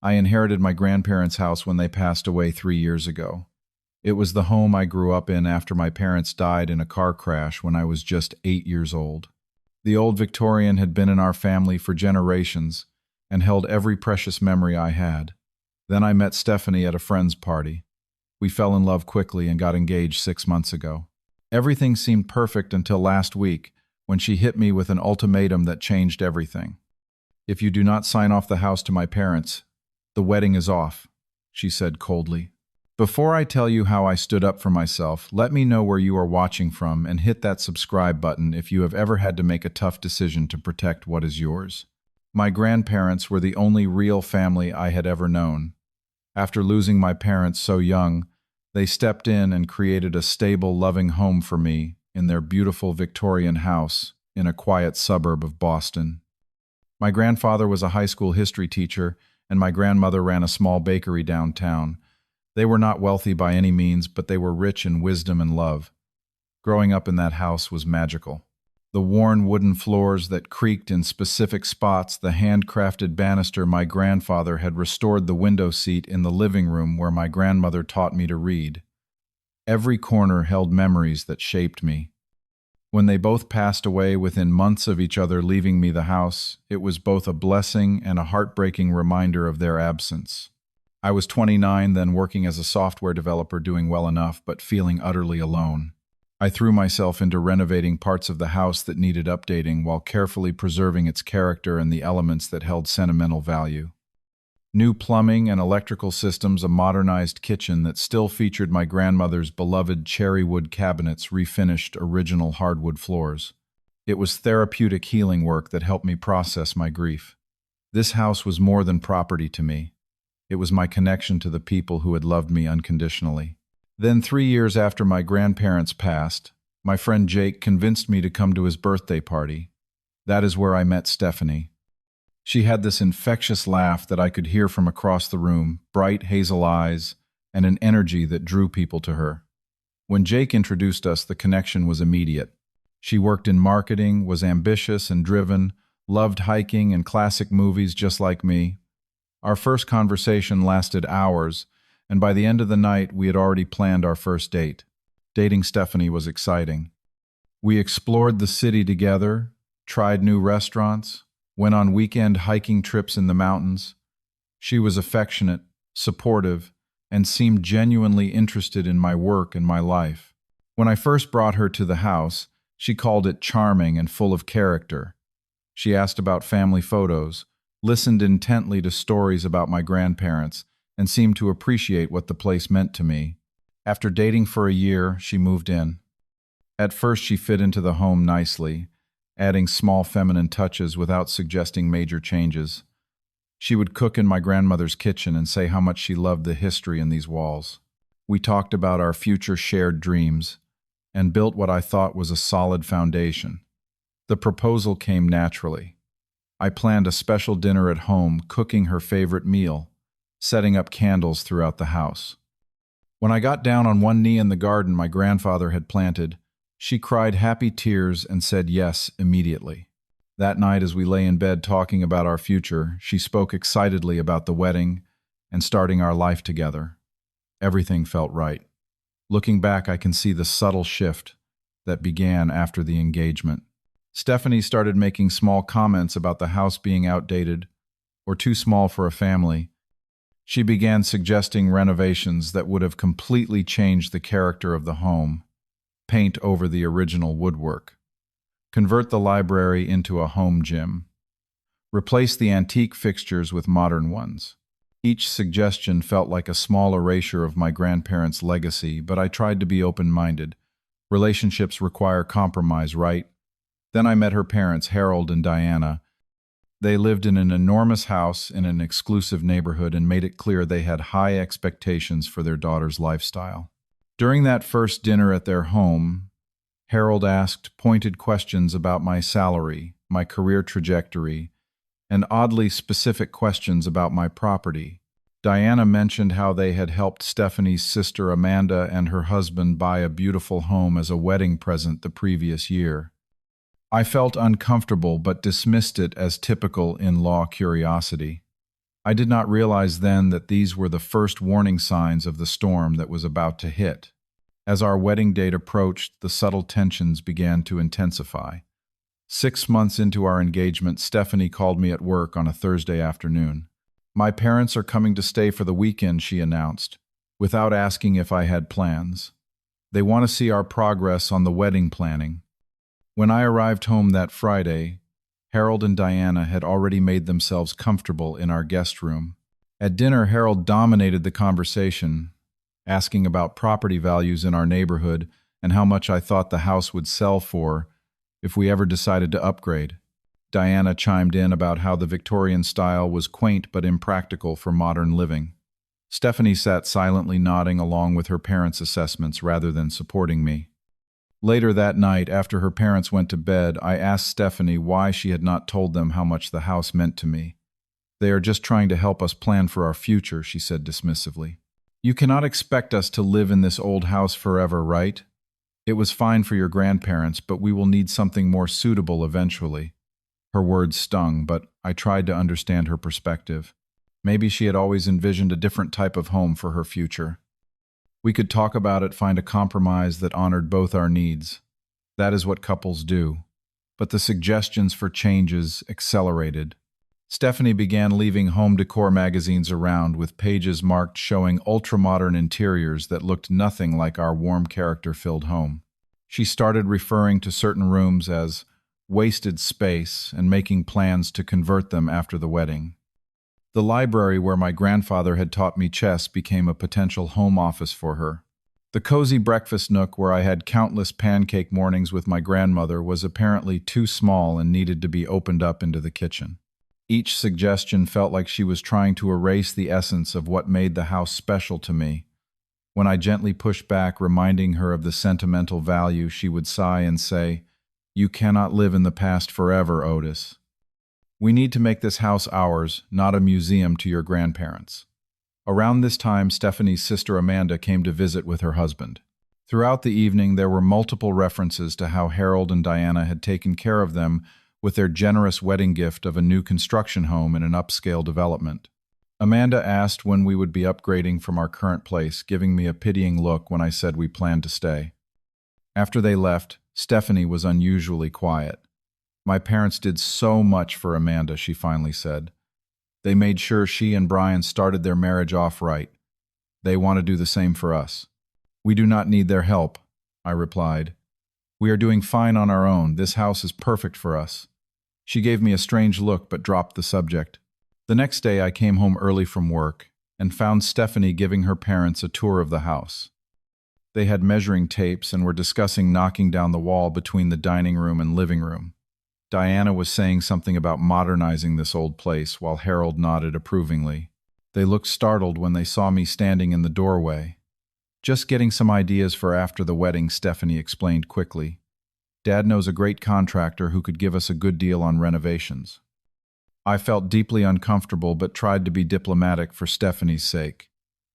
I inherited my grandparents' house when they passed away 3 years ago. It was the home I grew up in after my parents died in a car crash when I was just 8 years old. The old Victorian had been in our family for generations and held every precious memory I had. Then I met Stephanie at a friend's party. We fell in love quickly and got engaged 6 months ago. Everything seemed perfect until last week, when she hit me with an ultimatum that changed everything. "If you do not sign off the house to my parents, the wedding is off," she said coldly. Before I tell you how I stood up for myself, let me know where you are watching from and hit that subscribe button if you have ever had to make a tough decision to protect what is yours. My grandparents were the only real family I had ever known. After losing my parents so young, they stepped in and created a stable, loving home for me in their beautiful Victorian house in a quiet suburb of Boston. My grandfather was a high school history teacher, and my grandmother ran a small bakery downtown. They were not wealthy by any means, but they were rich in wisdom and love. Growing up in that house was magical. The worn wooden floors that creaked in specific spots, the handcrafted banister my grandfather had restored, the window seat in the living room where my grandmother taught me to read. Every corner held memories that shaped me. When they both passed away within months of each other leaving me the house, it was both a blessing and a heartbreaking reminder of their absence. I was 29 then, working as a software developer, doing well enough, but feeling utterly alone. I threw myself into renovating parts of the house that needed updating while carefully preserving its character and the elements that held sentimental value. New plumbing and electrical systems, a modernized kitchen that still featured my grandmother's beloved cherry wood cabinets, refinished original hardwood floors. It was therapeutic healing work that helped me process my grief. This house was more than property to me. It was my connection to the people who had loved me unconditionally. Then 3 years after my grandparents passed, my friend Jake convinced me to come to his birthday party. That is where I met Stephanie. She had this infectious laugh that I could hear from across the room, bright hazel eyes, and an energy that drew people to her. When Jake introduced us, the connection was immediate. She worked in marketing, was ambitious and driven, loved hiking and classic movies just like me. Our first conversation lasted hours, and by the end of the night, we had already planned our first date. Dating Stephanie was exciting. We explored the city together, tried new restaurants, went on weekend hiking trips in the mountains. She was affectionate, supportive, and seemed genuinely interested in my work and my life. When I first brought her to the house, she called it charming and full of character. She asked about family photos, listened intently to stories about my grandparents, and seemed to appreciate what the place meant to me. After dating for a year, she moved in. At first, she fit into the home nicely, adding small feminine touches without suggesting major changes. She would cook in my grandmother's kitchen and say how much she loved the history in these walls. We talked about our future shared dreams and built what I thought was a solid foundation. The proposal came naturally. I planned a special dinner at home, cooking her favorite meal, setting up candles throughout the house. When I got down on one knee in the garden my grandfather had planted, she cried happy tears and said yes immediately. That night, as we lay in bed talking about our future, she spoke excitedly about the wedding and starting our life together. Everything felt right. Looking back, I can see the subtle shift that began after the engagement. Stephanie started making small comments about the house being outdated or too small for a family. She began suggesting renovations that would have completely changed the character of the home. Paint over the original woodwork. Convert the library into a home gym. Replace the antique fixtures with modern ones. Each suggestion felt like a small erasure of my grandparents' legacy, but I tried to be open-minded. Relationships require compromise, right? Then I met her parents, Harold and Diana. They lived in an enormous house in an exclusive neighborhood and made it clear they had high expectations for their daughter's lifestyle. During that first dinner at their home, Harold asked pointed questions about my salary, my career trajectory, and oddly specific questions about my property. Diana mentioned how they had helped Stephanie's sister Amanda and her husband buy a beautiful home as a wedding present the previous year. I felt uncomfortable but dismissed it as typical in-law curiosity. I did not realize then that these were the first warning signs of the storm that was about to hit. As our wedding date approached, the subtle tensions began to intensify. 6 months into our engagement, Stephanie called me at work on a Thursday afternoon. "My parents are coming to stay for the weekend," she announced, without asking if I had plans. "They want to see our progress on the wedding planning." When I arrived home that Friday, Harold and Diana had already made themselves comfortable in our guest room. At dinner, Harold dominated the conversation, asking about property values in our neighborhood and how much I thought the house would sell for if we ever decided to upgrade. Diana chimed in about how the Victorian style was quaint but impractical for modern living. Stephanie sat silently nodding along with her parents' assessments rather than supporting me. Later that night, after her parents went to bed, I asked Stephanie why she had not told them how much the house meant to me. "They are just trying to help us plan for our future," she said dismissively. "You cannot expect us to live in this old house forever, right? It was fine for your grandparents, but we will need something more suitable eventually." Her words stung, but I tried to understand her perspective. Maybe she had always envisioned a different type of home for her future. We could talk about it, find a compromise that honored both our needs. That is what couples do. But the suggestions for changes accelerated. Stephanie began leaving home decor magazines around with pages marked showing ultra-modern interiors that looked nothing like our warm character-filled home. She started referring to certain rooms as wasted space and making plans to convert them after the wedding. The library where my grandfather had taught me chess became a potential home office for her. The cozy breakfast nook where I had countless pancake mornings with my grandmother was apparently too small and needed to be opened up into the kitchen. Each suggestion felt like she was trying to erase the essence of what made the house special to me. When I gently pushed back, reminding her of the sentimental value, she would sigh and say, "You cannot live in the past forever, Otis. We need to make this house ours, not a museum to your grandparents." Around this time, Stephanie's sister Amanda came to visit with her husband. Throughout the evening, there were multiple references to how Harold and Diana had taken care of them with their generous wedding gift of a new construction home in an upscale development. Amanda asked when we would be upgrading from our current place, giving me a pitying look when I said we planned to stay. After they left, Stephanie was unusually quiet. "My parents did so much for Amanda," she finally said. "They made sure she and Brian started their marriage off right. They want to do the same for us." "We do not need their help," I replied. "We are doing fine on our own. This house is perfect for us." She gave me a strange look but dropped the subject. The next day I came home early from work and found Stephanie giving her parents a tour of the house. They had measuring tapes and were discussing knocking down the wall between the dining room and living room. Diana was saying something about modernizing this old place while Harold nodded approvingly. They looked startled when they saw me standing in the doorway. "Just getting some ideas for after the wedding," Stephanie explained quickly. "Dad knows a great contractor who could give us a good deal on renovations." I felt deeply uncomfortable but tried to be diplomatic for Stephanie's sake.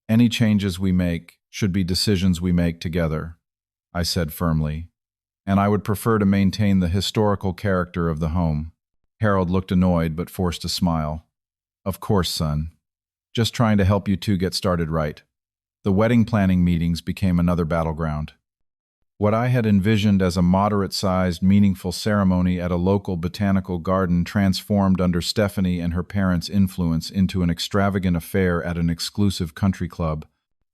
"Any changes we make should be decisions we make together," I said firmly. "And I would prefer to maintain the historical character of the home." Harold looked annoyed but forced a smile. "Of course, son. Just trying to help you two get started right." The wedding planning meetings became another battleground. What I had envisioned as a moderate-sized, meaningful ceremony at a local botanical garden transformed under Stephanie and her parents' influence into an extravagant affair at an exclusive country club.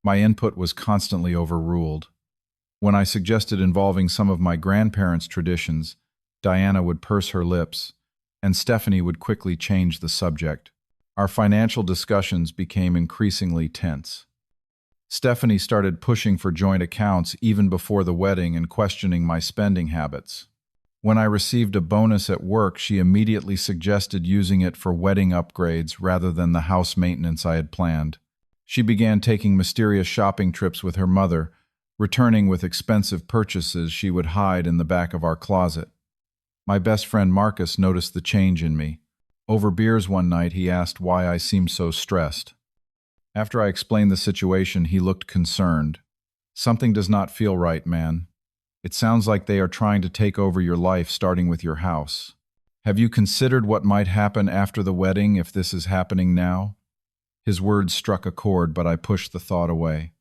My input was constantly overruled. When I suggested involving some of my grandparents' traditions, Diana would purse her lips, and Stephanie would quickly change the subject. Our financial discussions became increasingly tense. Stephanie started pushing for joint accounts even before the wedding and questioning my spending habits. When I received a bonus at work, she immediately suggested using it for wedding upgrades rather than the house maintenance I had planned. She began taking mysterious shopping trips with her mother, returning with expensive purchases she would hide in the back of our closet. My best friend Marcus noticed the change in me. Over beers one night, he asked why I seemed so stressed. After I explained the situation, he looked concerned. "Something does not feel right, man. It sounds like they are trying to take over your life, starting with your house. Have you considered what might happen after the wedding if this is happening now?" His words struck a chord, but I pushed the thought away.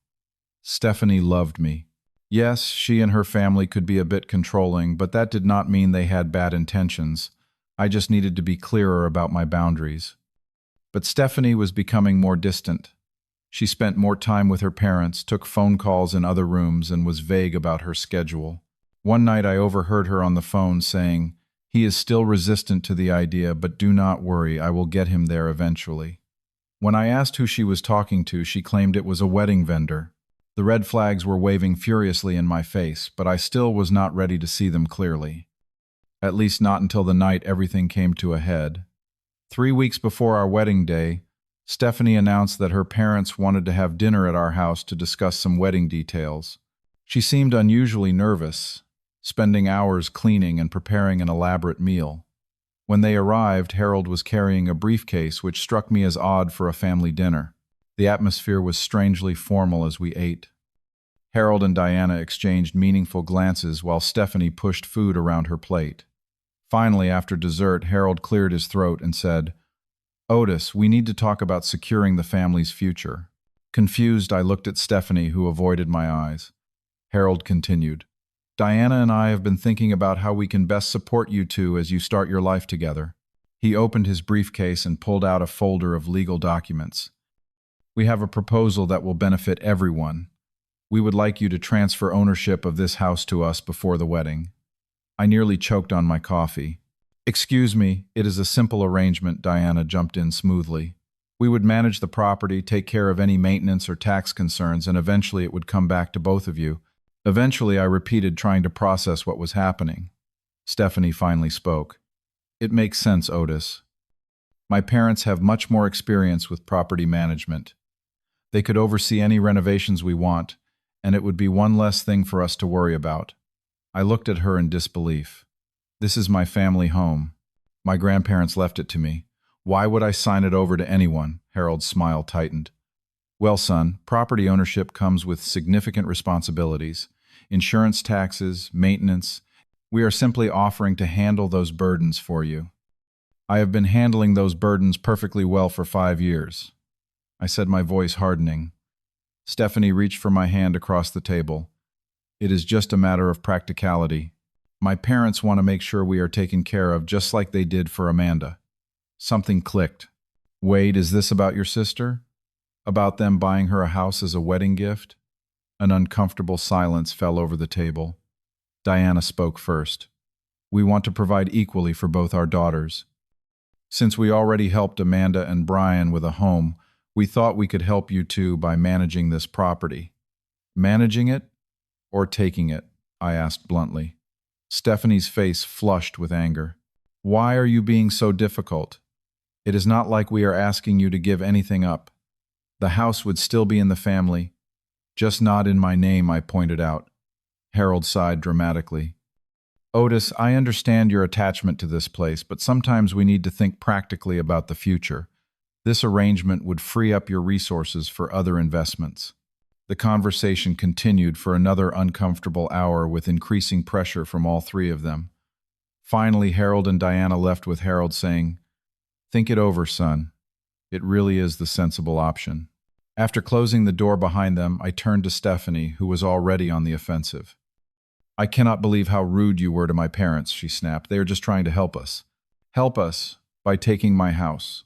Stephanie loved me. Yes, she and her family could be a bit controlling, but that did not mean they had bad intentions. I just needed to be clearer about my boundaries. But Stephanie was becoming more distant. She spent more time with her parents, took phone calls in other rooms, and was vague about her schedule. One night I overheard her on the phone saying, "He is still resistant to the idea, but do not worry, I will get him there eventually." When I asked who she was talking to, she claimed it was a wedding vendor. The red flags were waving furiously in my face, but I still was not ready to see them clearly. At least not until the night everything came to a head. 3 weeks before our wedding day, Stephanie announced that her parents wanted to have dinner at our house to discuss some wedding details. She seemed unusually nervous, spending hours cleaning and preparing an elaborate meal. When they arrived, Harold was carrying a briefcase, which struck me as odd for a family dinner. The atmosphere was strangely formal as we ate. Harold and Diana exchanged meaningful glances while Stephanie pushed food around her plate. Finally, after dessert, Harold cleared his throat and said, "Otis, we need to talk about securing the family's future." Confused, I looked at Stephanie, who avoided my eyes. Harold continued, "Diana and I have been thinking about how we can best support you two as you start your life together." He opened his briefcase and pulled out a folder of legal documents. "We have a proposal that will benefit everyone. We would like you to transfer ownership of this house to us before the wedding." I nearly choked on my coffee. "Excuse me, it is a simple arrangement," Diana jumped in smoothly. "We would manage the property, take care of any maintenance or tax concerns, and eventually it would come back to both of you." Eventually, I repeated, trying to process what was happening. Stephanie finally spoke. "It makes sense, Otis. My parents have much more experience with property management. They could oversee any renovations we want, and it would be one less thing for us to worry about." I looked at her in disbelief. "This is my family home. My grandparents left it to me. Why would I sign it over to anyone?" Harold's smile tightened. "Well, son, property ownership comes with significant responsibilities. Insurance, taxes, maintenance. We are simply offering to handle those burdens for you." "I have been handling those burdens perfectly well for 5 years." I said, my voice hardening. Stephanie reached for my hand across the table. "It is just a matter of practicality. My parents want to make sure we are taken care of just like they did for Amanda." Something clicked. "Wade, is this about your sister? About them buying her a house as a wedding gift?" An uncomfortable silence fell over the table. Diana spoke first. "We want to provide equally for both our daughters. Since we already helped Amanda and Brian with a home, we thought we could help you too by managing this property." "Managing it or taking it?" I asked bluntly. Stephanie's face flushed with anger. "Why are you being so difficult? It is not like we are asking you to give anything up. The house would still be in the family. Just not in my name," I pointed out. Harold sighed dramatically. "Otis, I understand your attachment to this place, but sometimes we need to think practically about the future. This arrangement would free up your resources for other investments." The conversation continued for another uncomfortable hour with increasing pressure from all three of them. Finally, Harold and Diana left with Harold saying, "Think it over, son. It really is the sensible option." After closing the door behind them, I turned to Stephanie, who was already on the offensive. "I cannot believe how rude you were to my parents," she snapped. "They are just trying to help us." "Help us by taking my house.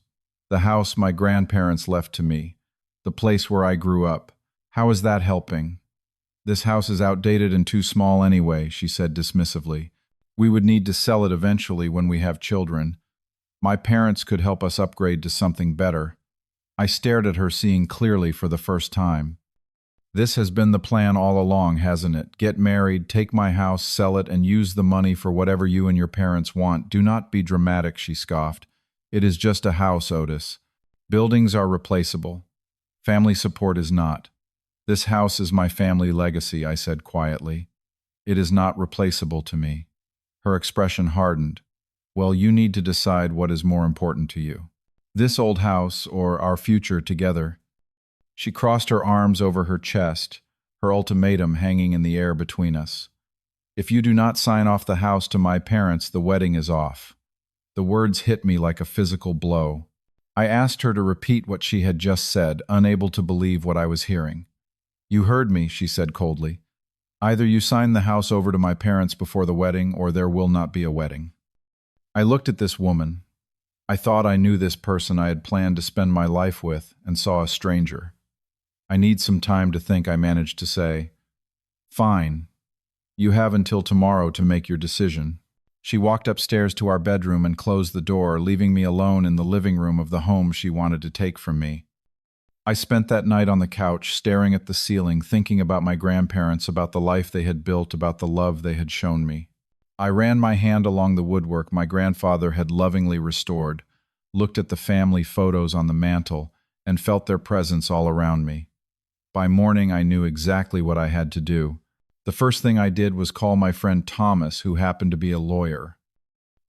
The house my grandparents left to me. The place where I grew up. How is that helping?" "This house is outdated and too small anyway," she said dismissively. "We would need to sell it eventually when we have children. My parents could help us upgrade to something better." I stared at her, seeing clearly for the first time. "This has been the plan all along, hasn't it? Get married, take my house, sell it, and use the money for whatever you and your parents want. Do not be dramatic," she scoffed. "It is just a house, Otis. Buildings are replaceable. Family support is not. This house is my family legacy," I said quietly. "It is not replaceable to me." Her expression hardened. "Well, you need to decide what is more important to you. This old house or our future together?" She crossed her arms over her chest, her ultimatum hanging in the air between us. "If you do not sign off the house to my parents, the wedding is off." The words hit me like a physical blow. I asked her to repeat what she had just said, unable to believe what I was hearing. "You heard me," she said coldly. "Either you sign the house over to my parents before the wedding, or there will not be a wedding." I looked at this woman. I thought I knew this person I had planned to spend my life with, and saw a stranger. "I need some time to think," I managed to say. "Fine. You have until tomorrow to make your decision." She walked upstairs to our bedroom and closed the door, leaving me alone in the living room of the home she wanted to take from me. I spent that night on the couch, staring at the ceiling, thinking about my grandparents, about the life they had built, about the love they had shown me. I ran my hand along the woodwork my grandfather had lovingly restored, looked at the family photos on the mantel, and felt their presence all around me. By morning, I knew exactly what I had to do. The first thing I did was call my friend Thomas, who happened to be a lawyer.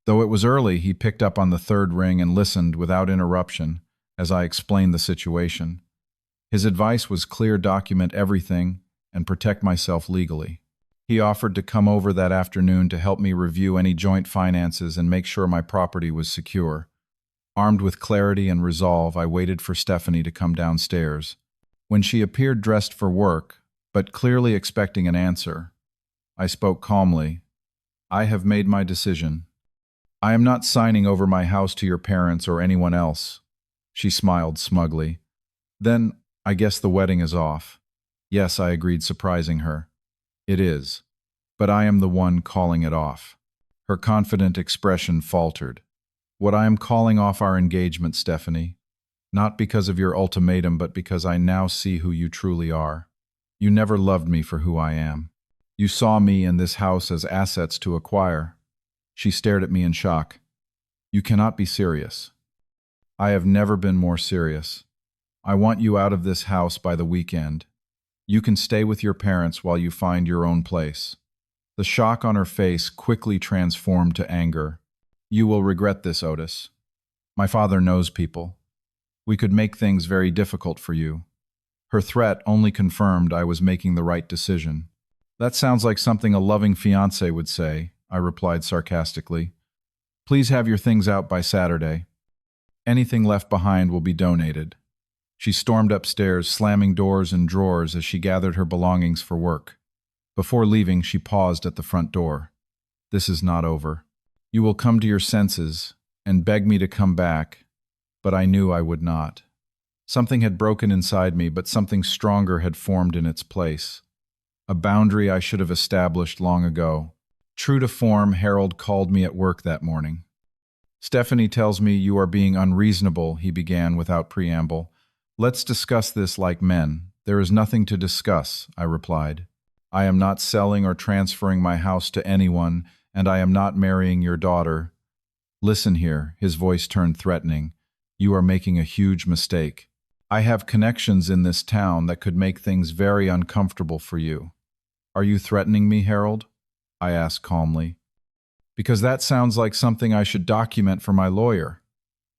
Though it was early, he picked up on the third ring and listened without interruption as I explained the situation. His advice was clear: document everything and protect myself legally. He offered to come over that afternoon to help me review any joint finances and make sure my property was secure. Armed with clarity and resolve, I waited for Stephanie to come downstairs. When she appeared dressed for work, but clearly expecting an answer, I spoke calmly. "I have made my decision. I am not signing over my house to your parents or anyone else." She smiled smugly. "Then, I guess the wedding is off." "Yes," I agreed, surprising her. "It is. But I am the one calling it off." Her confident expression faltered. "What I am calling off our engagement, Stephanie. Not because of your ultimatum, but because I now see who you truly are. You never loved me for who I am. You saw me and this house as assets to acquire." She stared at me in shock. "You cannot be serious." "I have never been more serious. I want you out of this house by the weekend. You can stay with your parents while you find your own place." The shock on her face quickly transformed to anger. "You will regret this, Otis. My father knows people. We could make things very difficult for you." Her threat only confirmed I was making the right decision. "That sounds like something a loving fiancé would say," I replied sarcastically. "Please have your things out by Saturday. Anything left behind will be donated." She stormed upstairs, slamming doors and drawers as she gathered her belongings for work. Before leaving, she paused at the front door. "This is not over. You will come to your senses and beg me to come back," but I knew I would not. Something had broken inside me, but something stronger had formed in its place. A boundary I should have established long ago. True to form, Harold called me at work that morning. "Stephanie tells me you are being unreasonable," he began without preamble. "Let's discuss this like men." "There is nothing to discuss," I replied. "I am not selling or transferring my house to anyone, and I am not marrying your daughter." "Listen here," his voice turned threatening. "You are making a huge mistake. I have connections in this town that could make things very uncomfortable for you." "Are you threatening me, Harold?" I asked calmly. "Because that sounds like something I should document for my lawyer."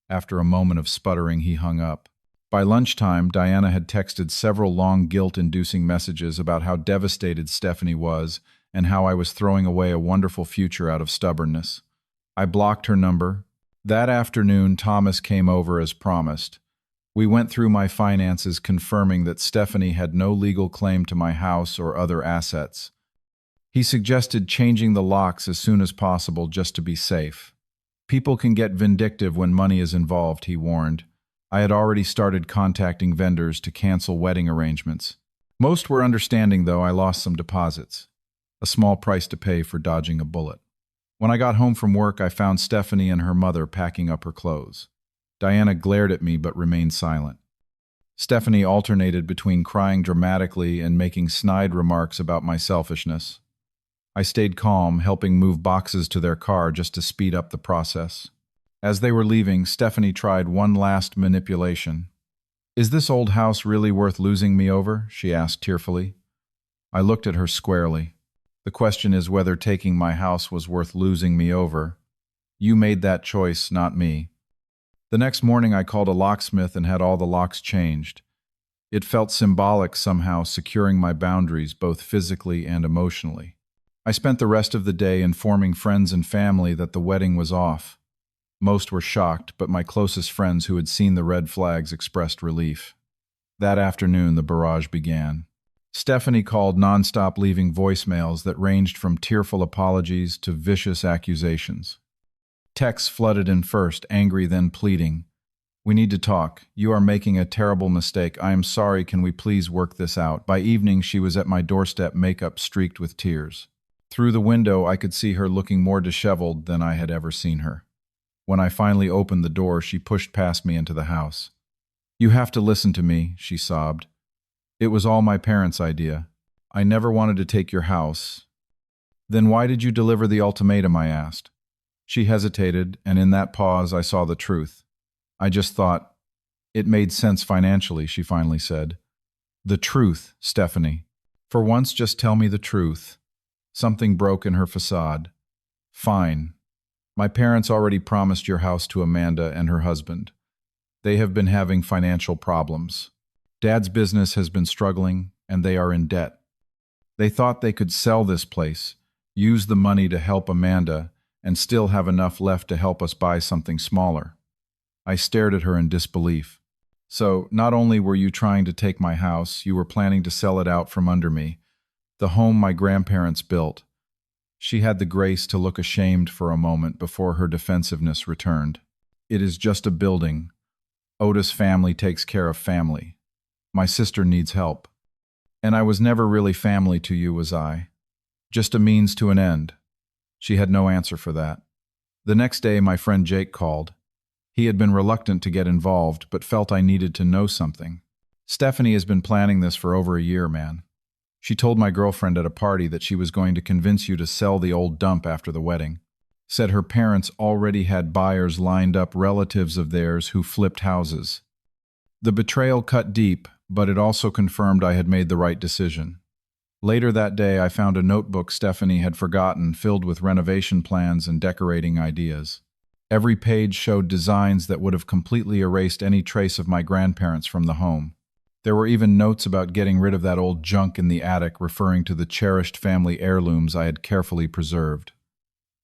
After a moment of sputtering, he hung up. By lunchtime, Diana had texted several long guilt-inducing messages about how devastated Stephanie was and how I was throwing away a wonderful future out of stubbornness. I blocked her number. That afternoon, Thomas came over as promised. We went through my finances, confirming that Stephanie had no legal claim to my house or other assets. He suggested changing the locks as soon as possible just to be safe. "People can get vindictive when money is involved," he warned. I had already started contacting vendors to cancel wedding arrangements. Most were understanding, though I lost some deposits. A small price to pay for dodging a bullet. When I got home from work, I found Stephanie and her mother packing up her clothes. Diana glared at me but remained silent. Stephanie alternated between crying dramatically and making snide remarks about my selfishness. I stayed calm, helping move boxes to their car just to speed up the process. As they were leaving, Stephanie tried one last manipulation. "Is this old house really worth losing me over?" she asked tearfully. I looked at her squarely. "The question is whether taking my house was worth losing me over. You made that choice, not me." The next morning I called a locksmith and had all the locks changed. It felt symbolic somehow, securing my boundaries both physically and emotionally. I spent the rest of the day informing friends and family that the wedding was off. Most were shocked, but my closest friends who had seen the red flags expressed relief. That afternoon, the barrage began. Stephanie called nonstop, leaving voicemails that ranged from tearful apologies to vicious accusations. Texts flooded in first, angry then pleading. "We need to talk. You are making a terrible mistake. I am sorry. Can we please work this out?" By evening, she was at my doorstep, makeup streaked with tears. Through the window, I could see her looking more disheveled than I had ever seen her. When I finally opened the door, she pushed past me into the house. "You have to listen to me," she sobbed. "It was all my parents' idea. I never wanted to take your house." "Then why did you deliver the ultimatum?" I asked. She hesitated, and in that pause I saw the truth. "I just thought it made sense financially," she finally said. "The truth, Stephanie. For once, just tell me the truth." Something broke in her facade. "Fine. My parents already promised your house to Amanda and her husband. They have been having financial problems. Dad's business has been struggling, and they are in debt. They thought they could sell this place, use the money to help Amanda, and still have enough left to help us buy something smaller." I stared at her in disbelief. "So, not only were you trying to take my house, you were planning to sell it out from under me, the home my grandparents built." She had the grace to look ashamed for a moment before her defensiveness returned. "It is just a building. Otis' family takes care of family. My sister needs help. And I was never really family to you, was I? Just a means to an end." She had no answer for that. The next day, my friend Jake called. He had been reluctant to get involved, but felt I needed to know something. "Stephanie has been planning this for over a year, man. She told my girlfriend at a party that she was going to convince you to sell the old dump after the wedding. Said her parents already had buyers lined up, relatives of theirs who flipped houses." The betrayal cut deep, but it also confirmed I had made the right decision. Later that day, I found a notebook Stephanie had forgotten, filled with renovation plans and decorating ideas. Every page showed designs that would have completely erased any trace of my grandparents from the home. There were even notes about getting rid of that old junk in the attic, referring to the cherished family heirlooms I had carefully preserved.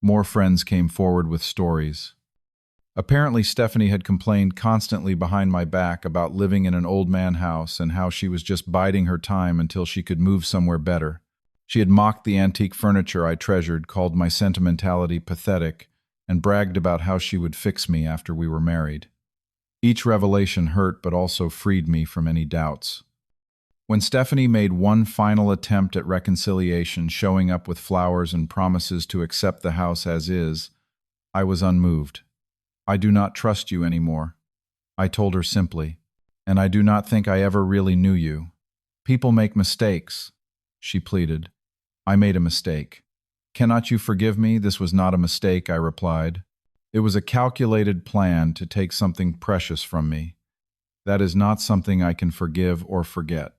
More friends came forward with stories. Apparently, Stephanie had complained constantly behind my back about living in an old man house and how she was just biding her time until she could move somewhere better. She had mocked the antique furniture I treasured, called my sentimentality pathetic, and bragged about how she would fix me after we were married. Each revelation hurt, but also freed me from any doubts. When Stephanie made one final attempt at reconciliation, showing up with flowers and promises to accept the house as is, I was unmoved. "I do not trust you anymore," I told her simply, "and I do not think I ever really knew you." "People make mistakes," she pleaded. "I made a mistake." "Cannot you forgive me?" "This was not a mistake," I replied. "It was a calculated plan to take something precious from me. That is not something I can forgive or forget."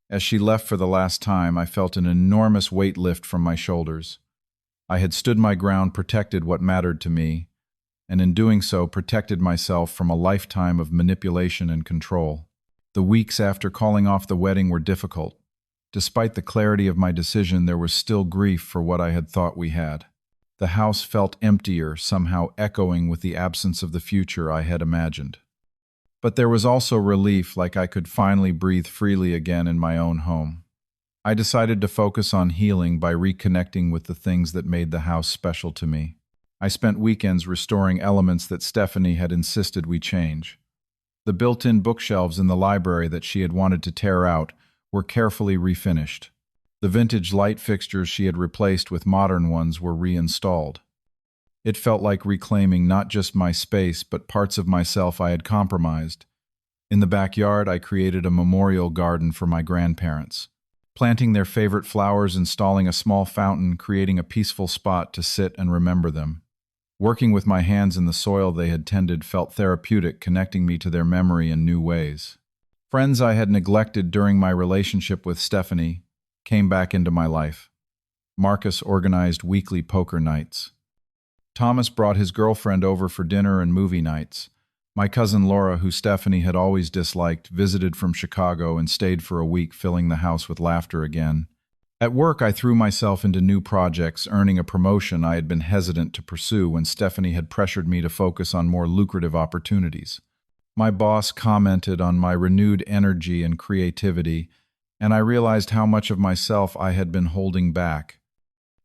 As she left for the last time, I felt an enormous weight lift from my shoulders. I had stood my ground, protected what mattered to me, and in doing so protected myself from a lifetime of manipulation and control. The weeks after calling off the wedding were difficult. Despite the clarity of my decision, there was still grief for what I had thought we had. The house felt emptier, somehow echoing with the absence of the future I had imagined. But there was also relief, like I could finally breathe freely again in my own home. I decided to focus on healing by reconnecting with the things that made the house special to me. I spent weekends restoring elements that Stephanie had insisted we change. The built-in bookshelves in the library that she had wanted to tear out were carefully refinished. The vintage light fixtures she had replaced with modern ones were reinstalled. It felt like reclaiming not just my space, but parts of myself I had compromised. In the backyard, I created a memorial garden for my grandparents, planting their favorite flowers, installing a small fountain, creating a peaceful spot to sit and remember them. Working with my hands in the soil they had tended felt therapeutic, connecting me to their memory in new ways. Friends I had neglected during my relationship with Stephanie came back into my life. Marcus organized weekly poker nights. Thomas brought his girlfriend over for dinner and movie nights. My cousin Laura, who Stephanie had always disliked, visited from Chicago and stayed for a week, filling the house with laughter again. At work, I threw myself into new projects, earning a promotion I had been hesitant to pursue when Stephanie had pressured me to focus on more lucrative opportunities. My boss commented on my renewed energy and creativity, and I realized how much of myself I had been holding back.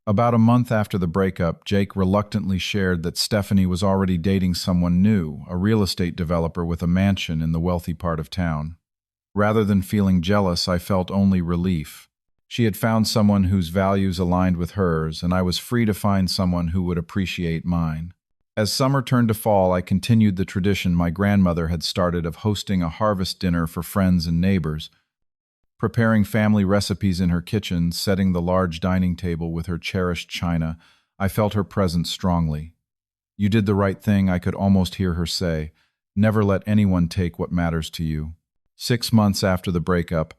About a month after the breakup, Jake reluctantly shared that Stephanie was already dating someone new, a real estate developer with a mansion in the wealthy part of town. Rather than feeling jealous, I felt only relief. She had found someone whose values aligned with hers, and I was free to find someone who would appreciate mine. As summer turned to fall, I continued the tradition my grandmother had started of hosting a harvest dinner for friends and neighbors. Preparing family recipes in her kitchen, setting the large dining table with her cherished china, I felt her presence strongly. "You did the right thing," I could almost hear her say. "Never let anyone take what matters to you." 6 months after the breakup,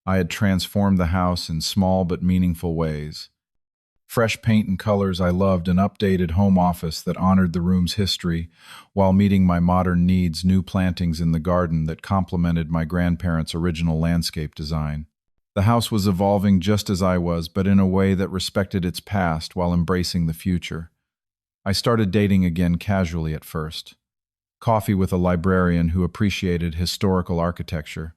I had transformed the house in small but meaningful ways. Fresh paint and colors I loved, an updated home office that honored the room's history, while meeting my modern needs, new plantings in the garden that complemented my grandparents' original landscape design. The house was evolving just as I was, but in a way that respected its past while embracing the future. I started dating again casually at first. Coffee with a librarian who appreciated historical architecture.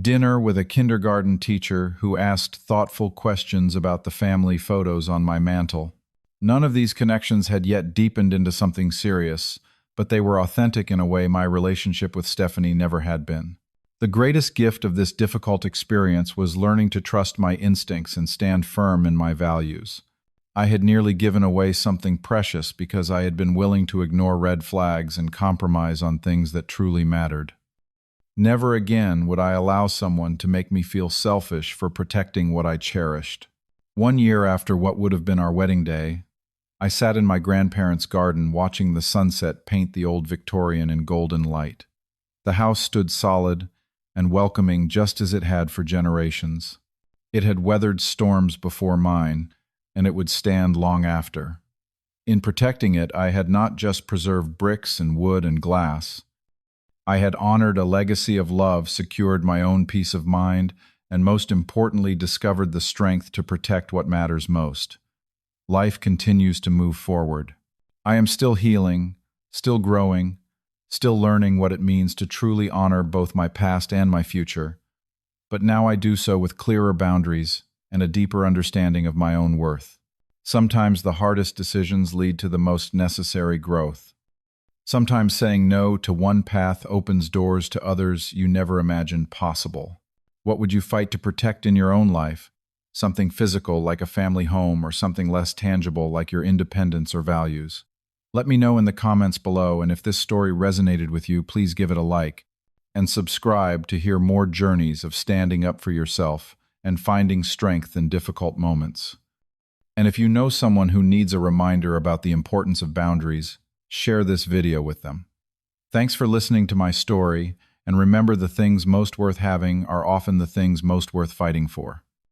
Dinner with a kindergarten teacher who asked thoughtful questions about the family photos on my mantle. None of these connections had yet deepened into something serious, but they were authentic in a way my relationship with Stephanie never had been. The greatest gift of this difficult experience was learning to trust my instincts and stand firm in my values. I had nearly given away something precious because I had been willing to ignore red flags and compromise on things that truly mattered. Never again would I allow someone to make me feel selfish for protecting what I cherished. 1 year after what would have been our wedding day, I sat in my grandparents' garden watching the sunset paint the old Victorian in golden light. The house stood solid and welcoming just as it had for generations. It had weathered storms before mine, and it would stand long after. In protecting it, I had not just preserved bricks and wood and glass. I had honored a legacy of love, secured my own peace of mind, and most importantly, discovered the strength to protect what matters most. Life continues to move forward. I am still healing, still growing, still learning what it means to truly honor both my past and my future. But now I do so with clearer boundaries and a deeper understanding of my own worth. Sometimes the hardest decisions lead to the most necessary growth. Sometimes saying no to one path opens doors to others you never imagined possible. What would you fight to protect in your own life? Something physical like a family home, or something less tangible like your independence or values? Let me know in the comments below, and if this story resonated with you, please give it a like and subscribe to hear more journeys of standing up for yourself and finding strength in difficult moments. And if you know someone who needs a reminder about the importance of boundaries, share this video with them. Thanks for listening to my story, and remember, the things most worth having are often the things most worth fighting for.